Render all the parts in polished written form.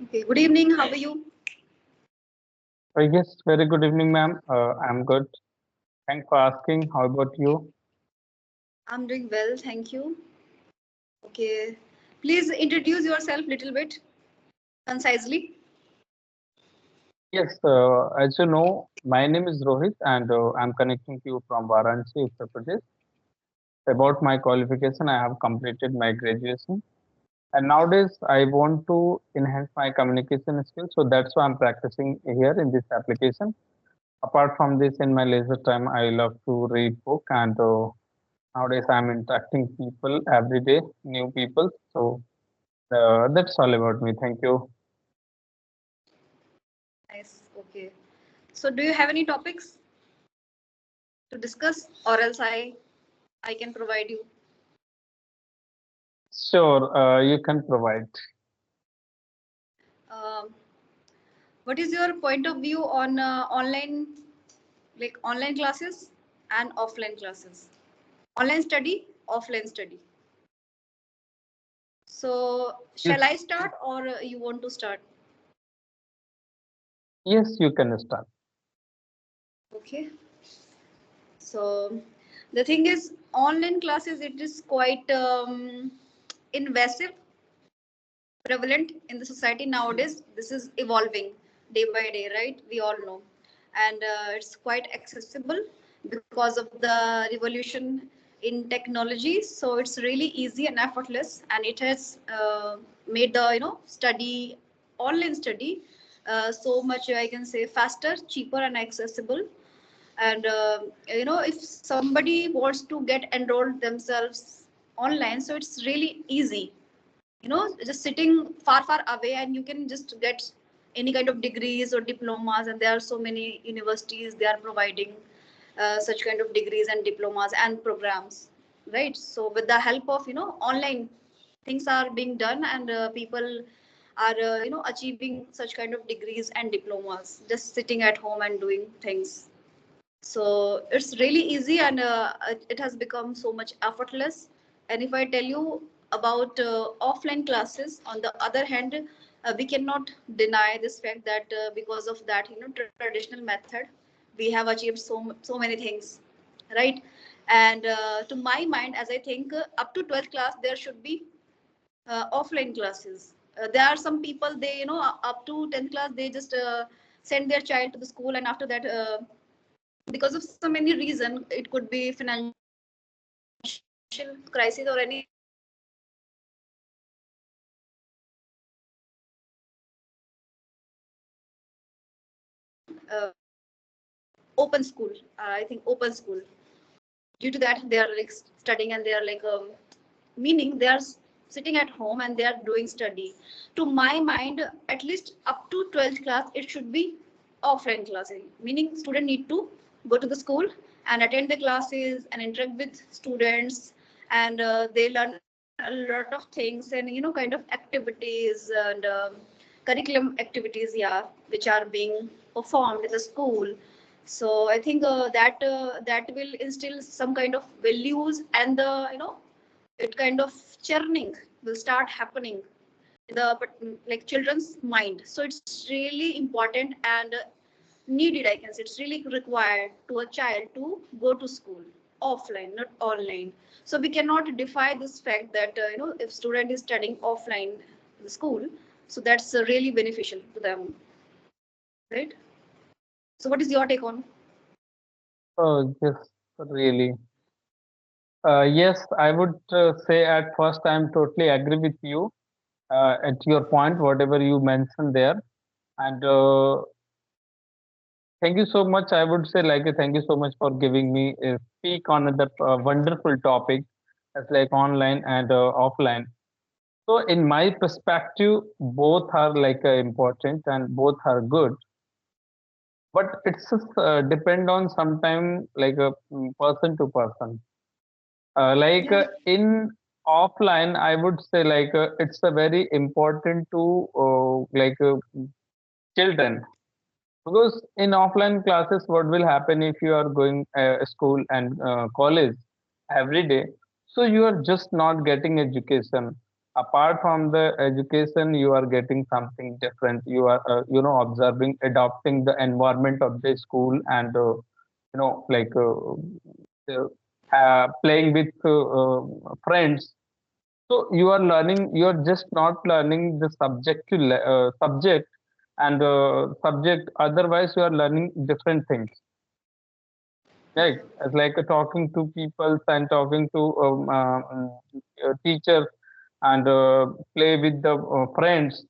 Okay, good evening. How are you? Yes, very good evening, ma'am. I'm good. Thanks for asking. How about you? I'm doing well, thank you. Okay, please introduce yourself a little bit concisely. Yes, as you know, my name is Rohit, and I'm connecting to you from Varanasi, Uttar Pradesh. About my qualification, I have completed my graduation, and nowadays I want to enhance my communication skills. So that's why I'm practicing here in this application. Apart from this, in my leisure time, I love to read book, and nowadays I'm interacting people every day, new people. So that's all about me. Thank you. Nice. Okay. So, do you have any topics to discuss, or else I can provide you? Sure, you can provide. Um, what is your point of view on online, like online classes and offline classes? Online study, offline study. So, Yes, shall I start, or you want to start? yes, you can start. Okay. So the thing is, online classes it is quite invasive, prevalent in the society nowadays. This is evolving day by day, right? We all know, and it's quite accessible because of the revolution in technology. So it's really easy and effortless, and it has made the study online study so much I can say faster, cheaper, and accessible. And if somebody wants to get enrolled themselves online, so it's really easy, just sitting far away, and you can just get any kind of degrees or diplomas, and there are so many universities they are providing such kind of degrees and diplomas and programs, right? So with the help of online, things are being done, and people are achieving such kind of degrees and diplomas just sitting at home and doing things. So it's really easy, and it has become so much effortless. And if I tell you about offline classes, on the other hand, we cannot deny this fact that because of that traditional method, we have achieved so many things, right? And to my mind, as I think, up to 12th class there should be offline classes. There are some people, they up to 10th class they just send their child to the school, and after that because of some any reason, it could be financial crisis or any reason, they just open school, I think open school. Due to that, they are like studying, and they are like meaning they are sitting at home and they are doing study. To my mind, at least up to 12th class it should be offline classes, meaning student need to go to the school and attend the classes and interact with students, and they learn a lot of things, and kind of activities and curriculum activities, yeah, which are being performed in the school. So I think that will instill some kind of values, and the it kind of churning will start happening in the like children's mind. So it's really important and needed, I can say. It's really required to a child to go to school offline, not online. So we cannot defy this fact that if student is studying offline in the school, so that's really beneficial to them, right? So what is your take on? Oh, yes, really. Yes, I would say at first I'm totally agree with you at your point, whatever you mentioned there. And thank you so much. I would say like thank you so much for giving me a speak on the wonderful topic as like online and offline. So in my perspective, both are like important and both are good, but it's just, depend on sometime like a person to person. Yeah. In offline, I would say like it's a very important to children, because in offline classes, what will happen if you are going school and college every day? So you are just not getting education. Apart from the education, you are getting something different. You are, observing, adopting the environment of the school, and like playing with friends. So you are learning. You are just not learning the subject and subject. Otherwise, you are learning different things. Right, as like talking to people and talking to teachers and play with the friends.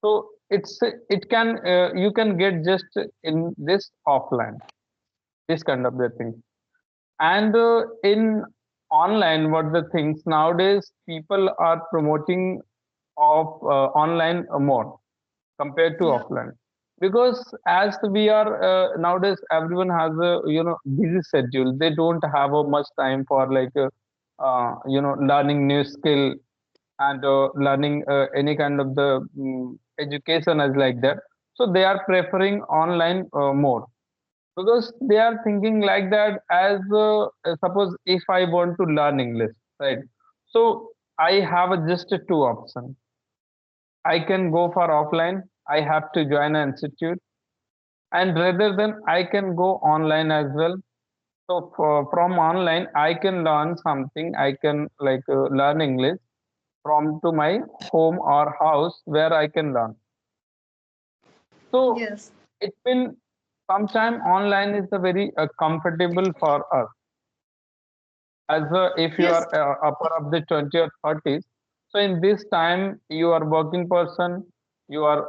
So it can you can get just in this offline, this kind of the thing. And in online, what the things nowadays people are promoting of online more compared to Yeah. offline, because as we are nowadays everyone has a busy schedule. They don't have much time for like learning new skill and learning any kind of the education as like that. So they are preferring online more, because they are thinking like that. As suppose if I want to learn English, right? So I have just two options. I can go for offline. I have to join an institute, and rather than I can go online as well. So from online, I can learn something. I can like learn English from to my home or house where I can learn. So Yes. it will sometime online is a very comfortable for us, as if you are Yes. upper of the 20 or 30s. So in this time you are working person, you are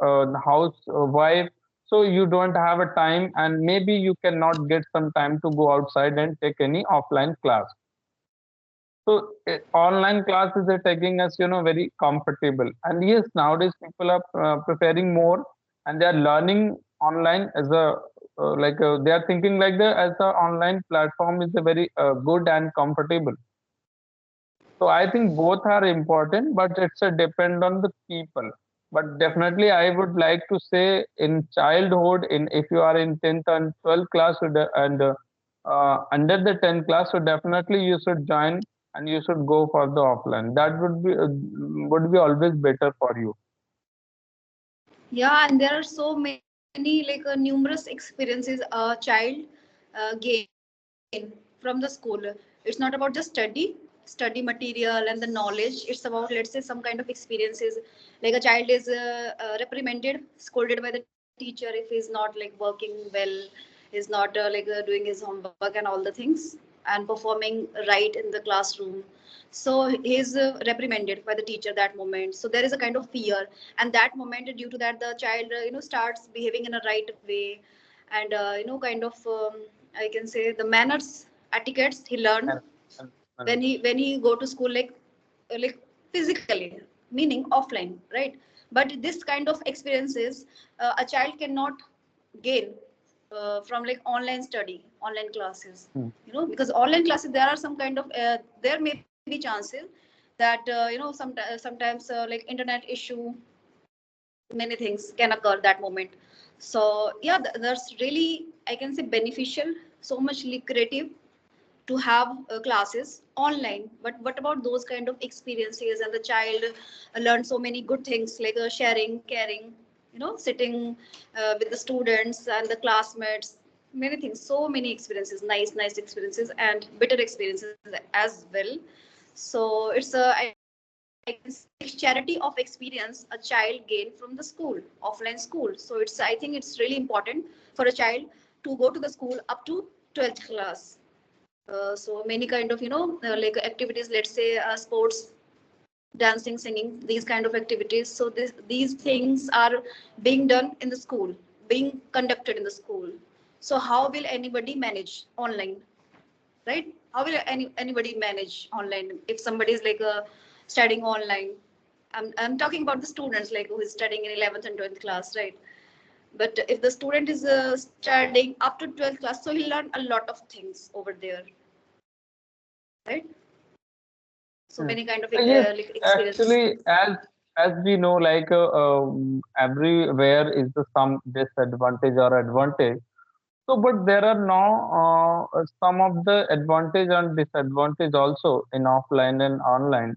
house wife, so you don't have a time, and maybe you cannot get some time to go outside and take any offline class. So online classes are taking us, very comfortable. And yes, nowadays people are preparing more, and they are learning online as a they are thinking like the as the online platform is a very good and comfortable. So I think both are important, but it's a depend on the people. But definitely, I would like to say in childhood, in if you are in 10th and 12th class and under the 10th class, so definitely you should join and you should go for the offline. That would be always better for you. Yeah, and there are so many like numerous experiences a child gain from the school. It's not about just study material and the knowledge. It's about, let's say, some kind of experiences. Like a child is reprimanded, scolded by the teacher if he's not like working well, is not doing his homework and all the things, and performing right in the classroom. So he's reprimanded by the teacher that moment. So there is a kind of fear, and that moment, due to that, the child starts behaving in a right way, and kind of I can say the manners, etiquettes he learned And, and when he go to school, like physically, meaning offline, right? But this kind of experiences a child cannot gain from like online study, online classes. mm, Because online classes, there are some kind of there may be chances that sometimes like internet issue, many things can occur that moment. So yeah, that's really, I can say, beneficial, so much lucrative to have classes online. But what about those kind of experiences, and the child learn so many good things, like sharing, caring, sitting with the students and the classmates, many things, so many experiences, nice experiences and bitter experiences as well. So it's a, I can say, charity of experience a child gain from the school, offline school. So it's, I think it's really important for a child to go to the school up to 12th class. So many kind of like activities, let's say sports, dancing, singing, these kind of activities. So these things are being done in the school, being conducted in the school. So how will anybody manage online, right? How will anybody manage online if somebody is like studying online? I'm talking about the students like who is studying in 11th and 12th class, right? But if the student is studying up to 12th class, so he'll learn a lot of things over there, right? So mm. many kind of Yes, like experiences. actually, as we know, everywhere is the some disadvantage or advantage. So, but there are now some of the advantage and disadvantage also in offline and online.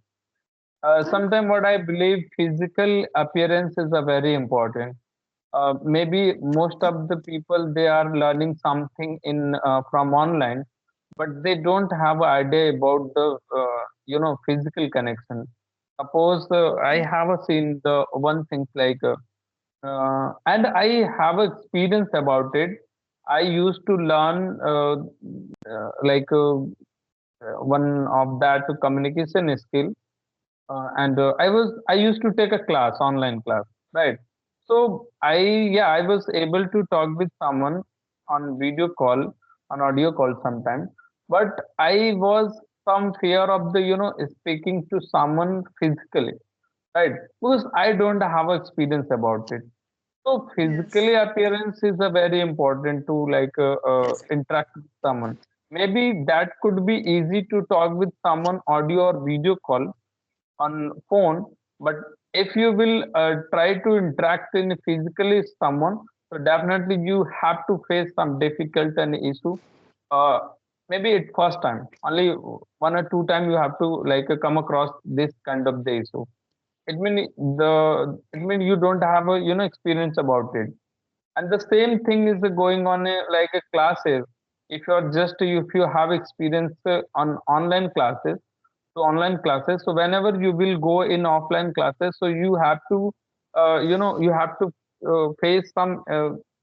Sometimes what I believe physical appearance is a very important. Maybe most of the people they are learning something in from online, but they don't have idea about the physical connection. Suppose I Yeah. have seen the one thing like and I have experience about it. I used to learn one of that communication skill, and I used to take a class, online class, right? So I was able to talk with someone on video call, on audio call sometime, but I was some fear of the speaking to someone physically, right? Because I don't have experience about it. So Yes. physically appearance is a very important to Yes. interact with someone. Maybe that could be easy to talk with someone audio or video call on phone, but if you will try to interact in physically someone, so definitely you have to face some difficult and issue. Uh, Maybe it first time, only one or two time you have to come across this kind of the issue. It mean you don't have a experience about it. And the same thing is going on like a classes. If you have experience on online classes, so whenever you will go in offline classes, so you have to you have to face some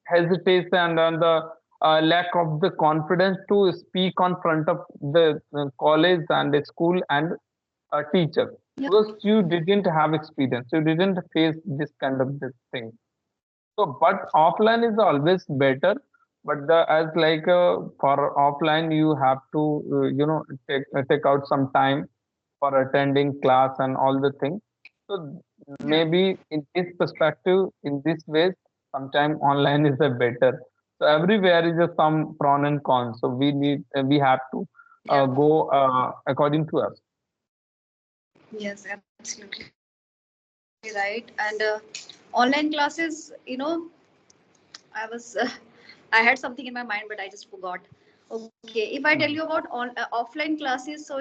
hesitation and the lack of the confidence to speak on front of the college and the school and a teacher, Yeah. because you didn't have experience, you didn't face this kind of this thing. So, but offline is always better. But the as for offline, you have to take out some time for attending class and all the things. So Yeah. maybe in this perspective, in this way, sometime online is a better. So everywhere is a some pros and cons. So we have to Yeah. go according to us. Yes, absolutely right. And online classes, I was I had something in my mind, but I just forgot. Okay, if I tell you about Hmm. offline classes, so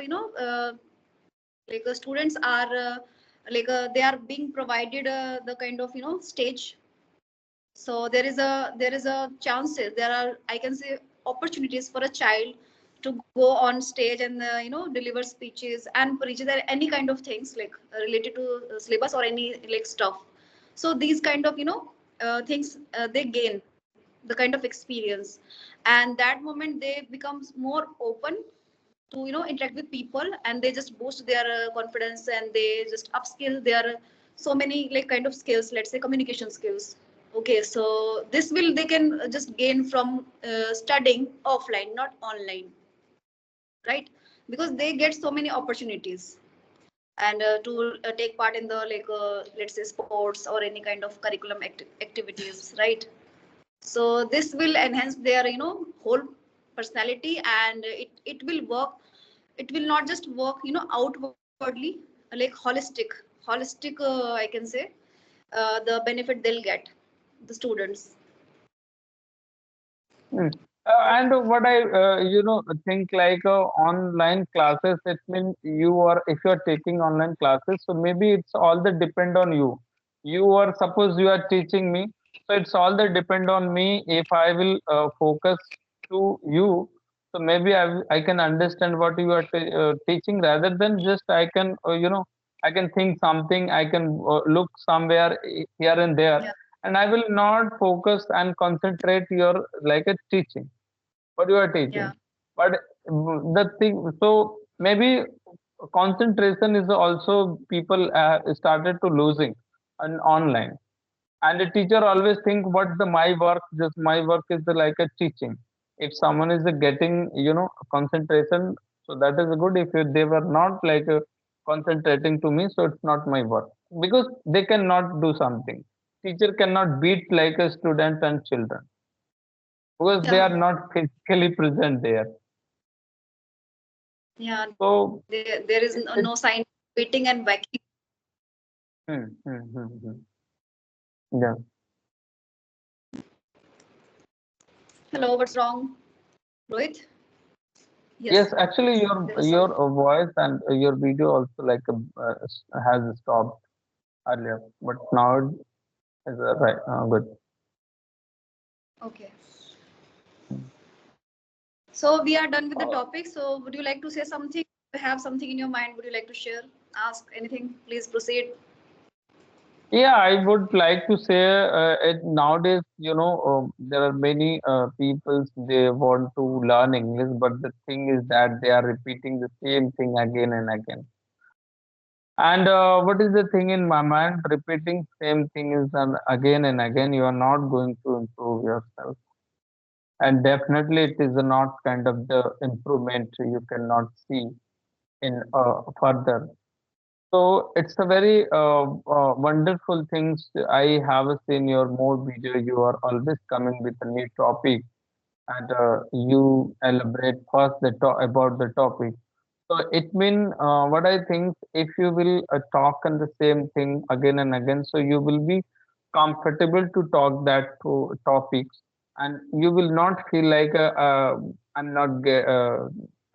students are they are being provided the kind of stage. So there is a chances, there are, I can say, opportunities for a child to go on stage and deliver speeches and preach there any kind of things like related to syllabus or any like stuff. So these kind of things they gain the kind of experience, and that moment they becomes more open to interact with people, and they just boost their confidence, and they just upskill their so many like kind of skills, let's say communication skills. Okay, so this will they can just gain from studying offline, not online, right? Because they get so many opportunities, and to take part in the let's say sports or any kind of curriculum activities, right? So this will enhance their whole personality, and it will work. It will not just work outwardly, like holistic I can say the benefit they'll get, the students. Hmm. And what I think online classes, it means you are if you are taking online classes, so maybe it's all the depend on you. You are suppose you are teaching me, so it's all the depend on me if I will focus to you. So maybe I can understand what you are teaching rather than just I can think something, I can look somewhere here and there, Yeah. and I will not focus and concentrate your like a teaching what you are teaching. Yeah. But the thing, so maybe concentration is also people started to losing on online, and the teacher always think what the my work, just my work is the, like a teaching. If someone is getting concentration, so that is good. If they were not concentrating to me, so it's not my work, because they cannot do something. Teacher cannot beat like a student and children, because they are Yeah. not physically present there. Yeah, So there is it, no sign waiting and whacking. yeah. Hello, what's wrong? Rohit? Yes, Yes, actually, there is your some. voice and your video also like has stopped earlier, but now it is right. Good. Okay. So we are done with the Uh, topic. So would you like to say something? Have something in your mind? Would you like to share? Ask anything? Please proceed. yeah, I would like to say nowadays, there are many people they want to learn English, but the thing is that they are repeating the same thing again and again. And what is the thing in my mind? Repeating same thing is again and again. You are not going to improve yourself, and definitely it is not kind of the improvement you cannot see in further. So it's a very wonderful things. I have seen your more video. You are always coming with a new topic, and you elaborate first about the topic. So it mean what I think, if you will talk on the same thing again and again, so you will be comfortable to talk that to topics, and you will not feel like I'm not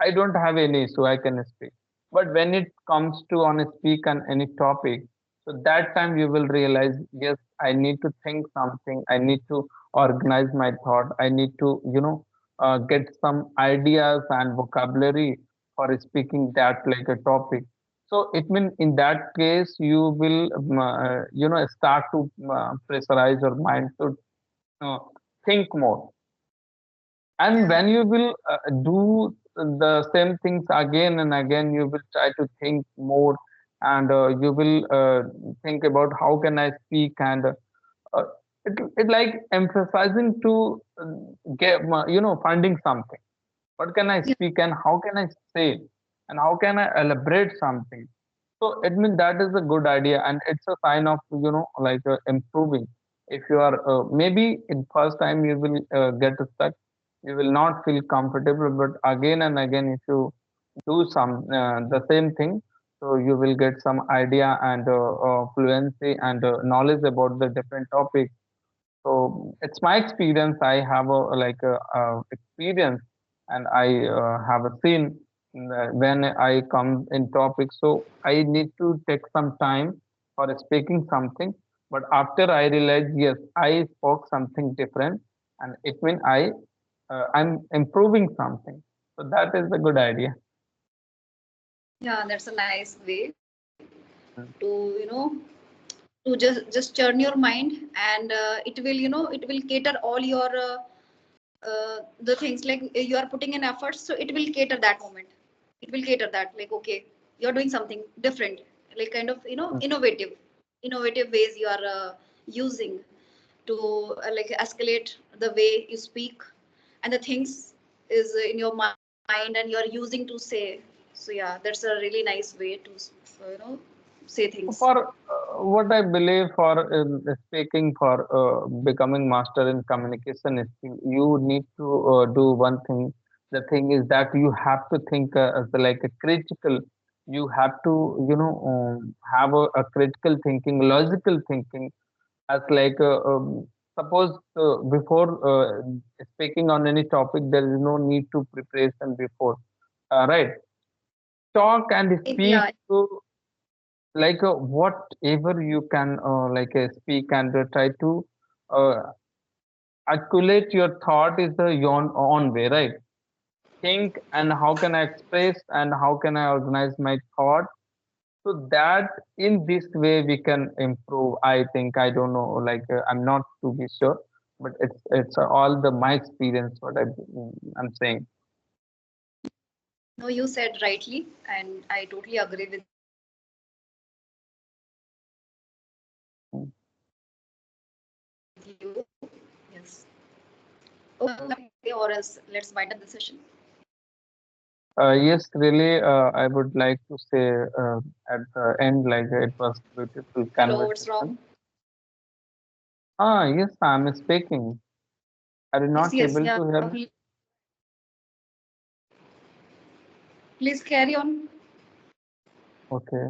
I don't have any issue I can speak. But when it comes to on a speak on any topic, so that time you will realize, yes, I need to think something. I need to organize my thought. I need to get some ideas and vocabulary for speaking that like a topic. So it means in that case you will start to pressurize your mind to uh, think more. And when Yeah. you will do the same things again and again, you will try to think more, and you will think about how can I speak, and it like emphasizing to get finding something. What can I Yeah. speak and how can I say it? And how can I elaborate something? So it means that is a good idea, and it's a sign of like improving. If you are maybe in first time you will get stuck, you will not feel comfortable, but again and again if you do some the same thing, so you will get some idea and fluency and knowledge about the different topic. So it's my experience. I have a experience, and I have a seen when I come in topic. So I need to take some time for speaking something. But after I realize, yes, I spoke something different, and it means I'm improving something. So that is a good idea. Yeah, that's a nice way Mm. to to just churn your mind, and it will it will cater all your the things like you are putting in efforts, so it will cater that moment. It will cater that, like, okay, you're doing something different, like kind of innovative ways you are using to like escalate the way you speak, and the things is in your mind and you're using to say. So yeah, that's a really nice way to say things. For what I believe, for speaking, for becoming master in communication skill, you need to do one thing. The thing is that you have to think as like a critical. You have to, have a critical thinking, logical thinking, as like suppose before speaking on any topic, there is no need to preparation before, right? Talk and speak Yeah. to like whatever you can speak, and try to uh, articulate your thought is the your own way, right? Think and how can I express and how can I organize my thought, so that in this way we can improve. I think, I don't know, like I'm not to be sure, but it's all the my experience what I'm saying. No, you said rightly, and I totally agree with you. Yes. Okay, or else let's wind up the session. Yes, really, I would like to say at the end, like it was beautiful Hello, what's conversation. wrong? Yes, I'm speaking. Are you not Yes, able yes, to yeah. hear me? Please carry on. Okay.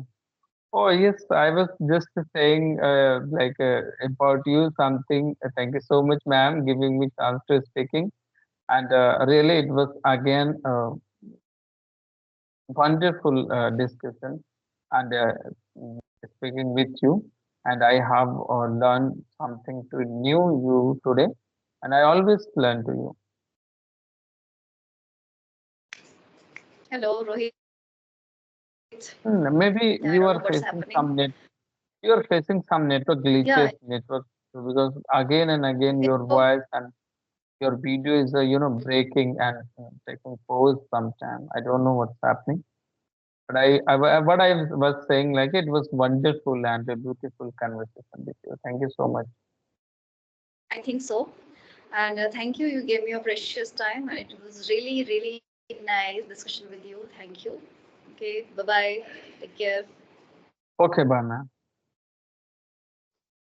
Oh, yes, I was just saying, about you something. Thank you so much, ma'am, giving me chance to speaking. And really, it was again wonderful discussion and speaking with you. And I have learned something to new you today, and I always learn to you. Hello, Rohit. Maybe Yeah, I don't know what's happening. you are facing some network glitches, Yeah, network because again and again your it's voice and your video is breaking and taking pause sometime. I don't know what's happening. But what I was saying, like it was wonderful and a beautiful conversation with you. Thank you so much. I think so. And thank you. You gave me your precious time, and it was really, really nice discussion with you. Thank you. Okay, bye bye. Take care. Okay, bye, man.